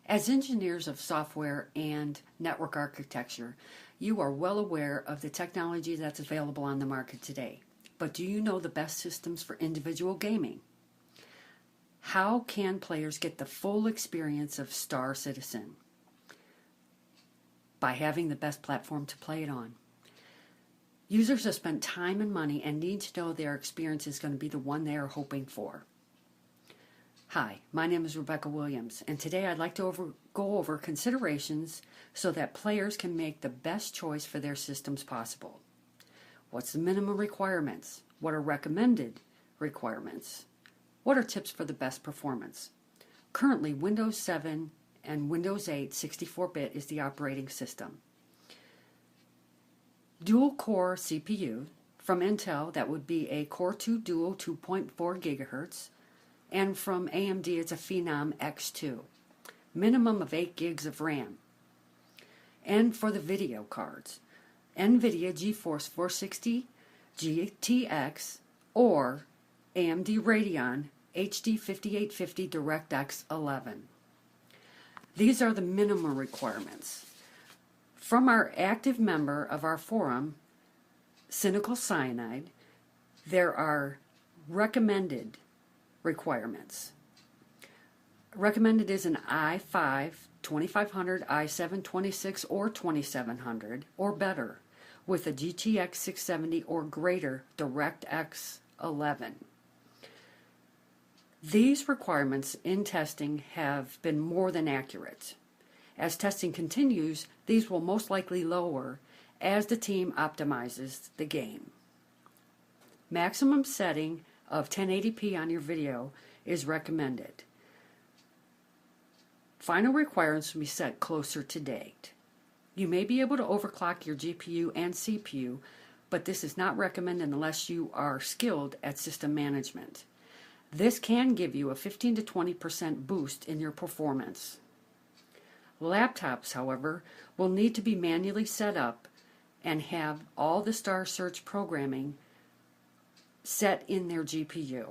As engineers of software and network architecture, you are well aware of the technology that's available on the market today. But do you know the best systems for individual gaming? How can players get the full experience of Star Citizen? By having the best platform to play it on. Users have spent time and money and need to know their experience is going to be the one they are hoping for. Hi, my name is Rebecca Williams, and today I'd like to go over considerations so that players can make the best choice for their systems possible. What's the minimum requirements? What are recommended requirements? What are tips for the best performance? Currently, Windows 7 and Windows 8 64-bit is the operating system. Dual-core CPU from Intel, that would be a Core 2 Duo 2.4 GHz, and from AMD it's a Phenom X2. Minimum of 8 gigs of RAM. And for the video cards, NVIDIA GeForce 460 GTX or AMD Radeon HD 5850 DirectX 11. These are the minimum requirements. From our active member of our forum, Cynical Cyanide, there are recommended requirements. Recommended is an i5 2500, i7 26 or 2700 or better with a GTX 670 or greater DirectX 11. These requirements in testing have been more than accurate. As testing continues, these will most likely lower as the team optimizes the game. Maximum setting of 1080p on your video is recommended. Final requirements will be set closer to date. You may be able to overclock your GPU and CPU, but this is not recommended unless you are skilled at system management. This can give you a 15 to 20% boost in your performance. Laptops, however, will need to be manually set up and have all the Star Search programming set in their GPU.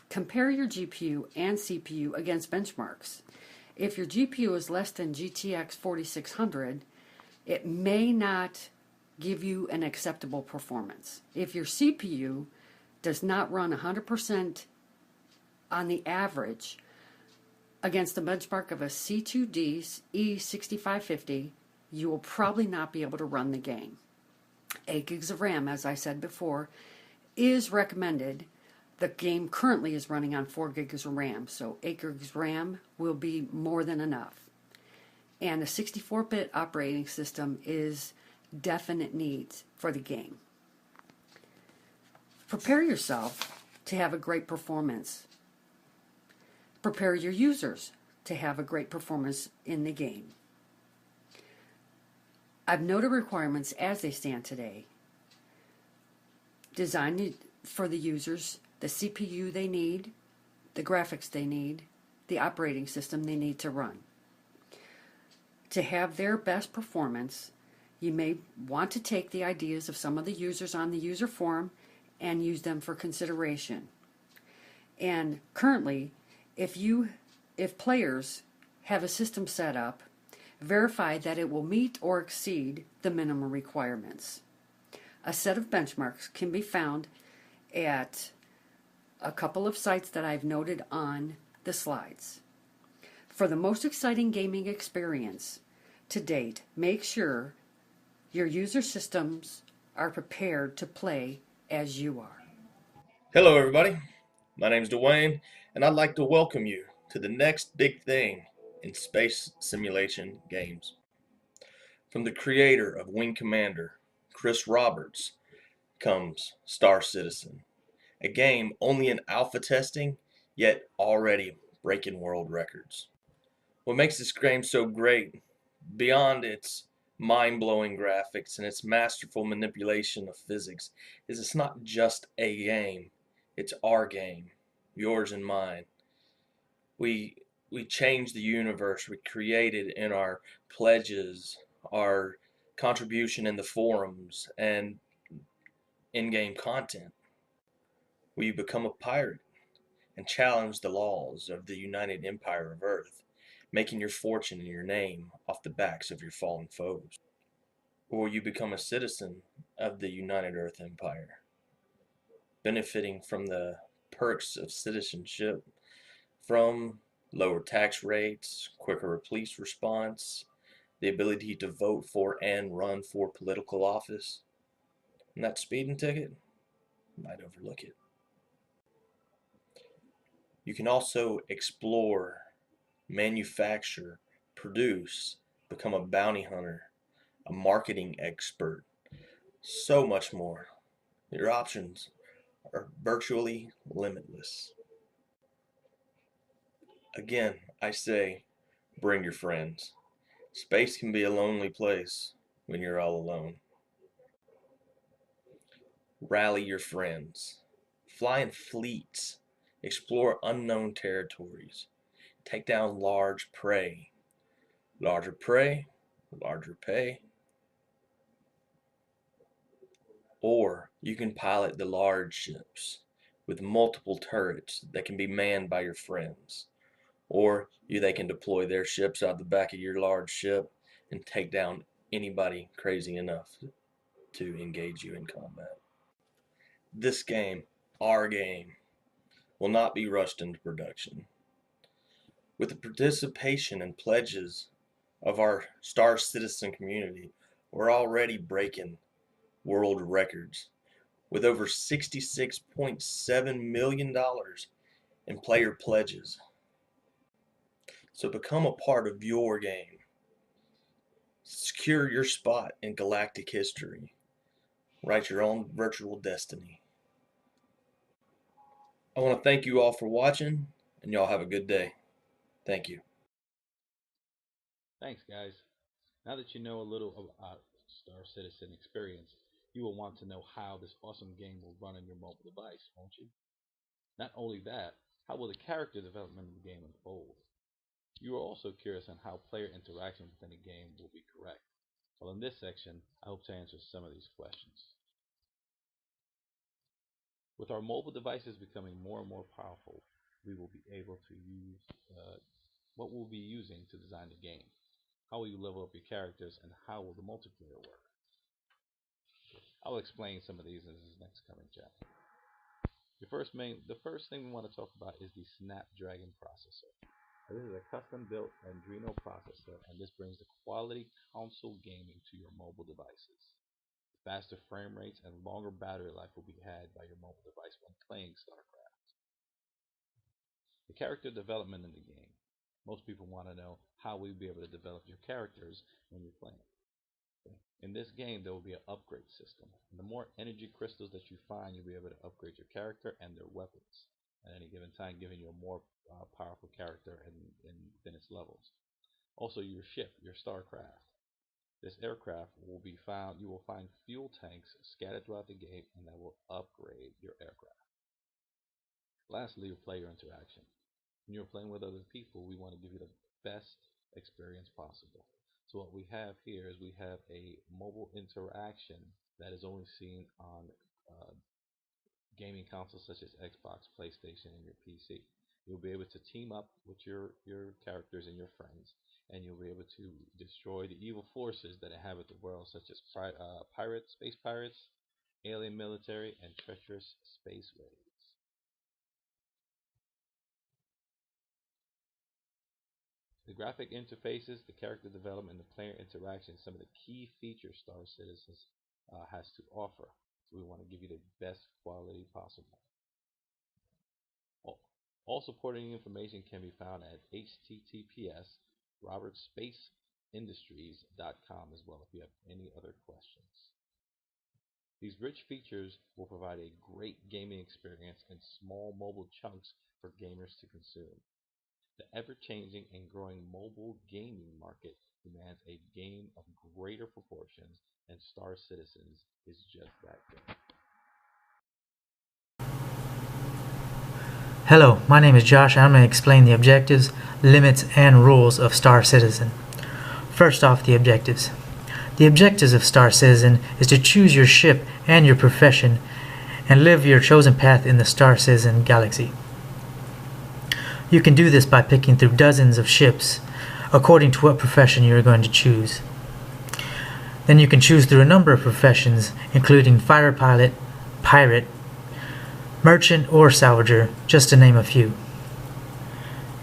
Compare your GPU and CPU against benchmarks. If your GPU is less than GTX 4600, it may not give you an acceptable performance. If your CPU does not run 100% on the average against the benchmark of a C2D E6550, you will probably not be able to run the game. 8 gigs of RAM, as I said before, is recommended. The game currently is running on 4 gigs of RAM, so 8 gigs of RAM will be more than enough. And a 64-bit operating system is definite needs for the game. Prepare yourself to have a great performance. Prepare your users to have a great performance in the game. I've noted requirements as they stand today. Designed for the users, the CPU they need, the graphics they need, the operating system they need to run. To have their best performance, you may want to take the ideas of some of the users on the user forum and use them for consideration. And currently, if players have a system set up, verify that it will meet or exceed the minimum requirements. A set of benchmarks can be found at a couple of sites that I've noted on the slides. For the most exciting gaming experience to date, make sure your user systems are prepared to play as you are. Hello everybody, my name is Dwayne and I'd like to welcome you to the next big thing in space simulation games. From the creator of Wing Commander, Chris Roberts, comes Star Citizen, a game only in alpha testing, yet already breaking world records. What makes this game so great, beyond its mind-blowing graphics and its masterful manipulation of physics, is it's not just a game, it's our game, yours and mine. We change the universe we created in our pledges, our contribution in the forums, and in-game content. We become a pirate and challenge the laws of the United Empire of Earth, making your fortune and your name off the backs of your fallen foes. Or you become a citizen of the United Earth Empire, benefiting from the perks of citizenship, from lower tax rates, quicker police response, the ability to vote for and run for political office. And that speeding ticket, you might overlook it. You can also explore, manufacture, produce, become a bounty hunter, a marketing expert, so much more. Your options are virtually limitless. Again, I say, bring your friends. Space can be a lonely place when you're all alone. Rally your friends. Fly in fleets. Explore unknown territories. Take down large prey. Larger prey, larger pay. Or you can pilot the large ships with multiple turrets that can be manned by your friends. Or they can deploy their ships out the back of your large ship and take down anybody crazy enough to engage you in combat. This game, our game, will not be rushed into production. With the participation and pledges of our Star Citizen community, we're already breaking world records with over $66.7 million in player pledges. So become a part of your game. Secure your spot in galactic history. Write your own virtual destiny. I want to thank you all for watching, and y'all have a good day. Thank you. Thanks, guys. Now that you know a little about Star Citizen experience, you will want to know how this awesome game will run on your mobile device, won't you? Not only that, how will the character development of the game unfold? You are also curious on how player interaction within a game will be correct. Well, in this section, I hope to answer some of these questions. With our mobile devices becoming more and more powerful, we will be able to use what we'll be using to design the game. How will you level up your characters, and how will the multiplayer work? I'll explain some of these in this next coming chapter. The first thing we want to talk about is the Snapdragon processor. This is a custom-built Adreno processor, and this brings the quality console gaming to your mobile devices. Faster frame rates and longer battery life will be had by your mobile device when playing StarCraft. The character development in the game. Most people want to know how we'll be able to develop your characters when you're playing. In this game, there will be an upgrade system. And the more energy crystals that you find, you'll be able to upgrade your character and their weapons at any given time, giving you a more powerful character in its levels. Also, your ship, your StarCraft. This aircraft will be found. You will find fuel tanks scattered throughout the game, and that will upgrade your aircraft. Lastly, your player interaction. When you're playing with other people, we want to give you the best experience possible. So what we have here is we have a mobile interaction that is only seen on gaming consoles such as Xbox, PlayStation, and your PC. You'll be able to team up with your characters and your friends, and you'll be able to destroy the evil forces that inhabit the world, such as pirates, space pirates, alien military, and treacherous space raids. The graphic interfaces, the character development, and the player interaction, some of the key features Star Citizen has to offer. So we want to give you the best quality possible. All supporting information can be found at https://robertspaceindustries.com as well if you have any other questions. These rich features will provide a great gaming experience in small mobile chunks for gamers to consume. The ever-changing and growing mobile gaming market demands a game of greater proportions, and Star Citizens is just that game. Hello, my name is Josh, and I'm going to explain the objectives, limits, and rules of Star Citizen. First off, the objectives. The objectives of Star Citizen is to choose your ship and your profession and live your chosen path in the Star Citizen galaxy. You can do this by picking through dozens of ships according to what profession you are going to choose. Then you can choose through a number of professions, including fighter pilot, pirate, merchant, or salvager, just to name a few.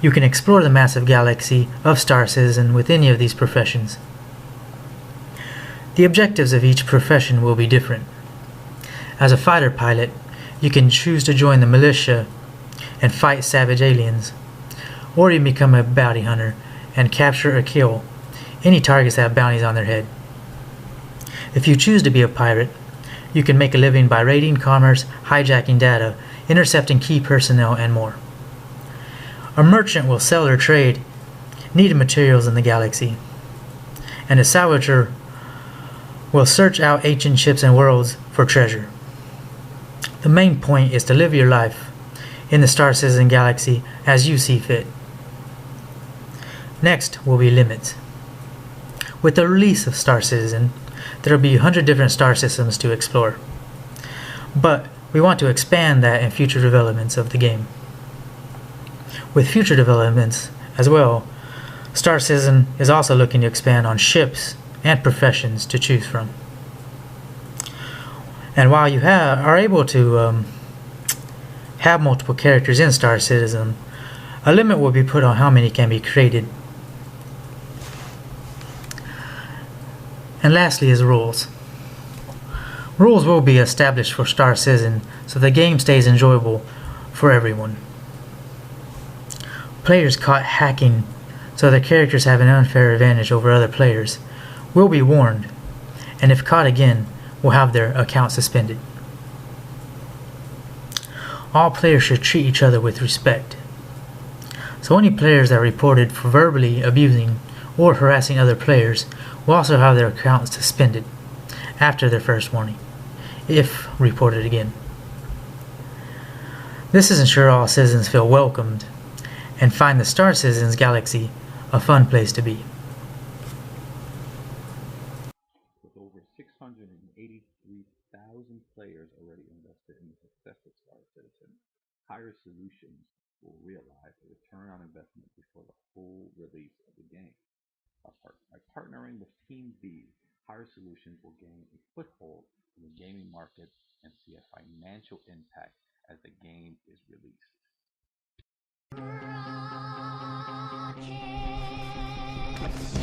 You can explore the massive galaxy of Star Citizen with any of these professions. The objectives of each profession will be different. As a fighter pilot, you can choose to join the militia and fight savage aliens, or you can become a bounty hunter and capture or kill any targets that have bounties on their head. If you choose to be a pirate, you can make a living by raiding commerce, hijacking data, intercepting key personnel, and more. A merchant will sell or trade needed materials in the galaxy, and a salvager will search out ancient ships and worlds for treasure. The main point is to live your life in the Star Citizen galaxy as you see fit. Next will be limits. With the release of Star Citizen, there will be 100 different star systems to explore, but we want to expand that in future developments of the game. With future developments as well, Star Citizen is also looking to expand on ships and professions to choose from. And while you are able to have multiple characters in Star Citizen, a limit will be put on how many can be created. And lastly is rules. Rules will be established for Star Citizen so the game stays enjoyable for everyone. Players caught hacking so their characters have an unfair advantage over other players will be warned, and if caught again, will have their account suspended. All players should treat each other with respect. So any players that are reported for verbally abusing or harassing other players will also have their accounts suspended after their first warning, if reported again. This is ensure all citizens feel welcomed and find the Star Citizens galaxy a fun place to be. With over 683,000 players already invested in the success of Star Citizen, Higher Solutions will realize a return on investment before the full release of the game. By partnering with Team B, Higher Solutions will gain a foothold in the gaming market and see a financial impact as the game is released. Rocket.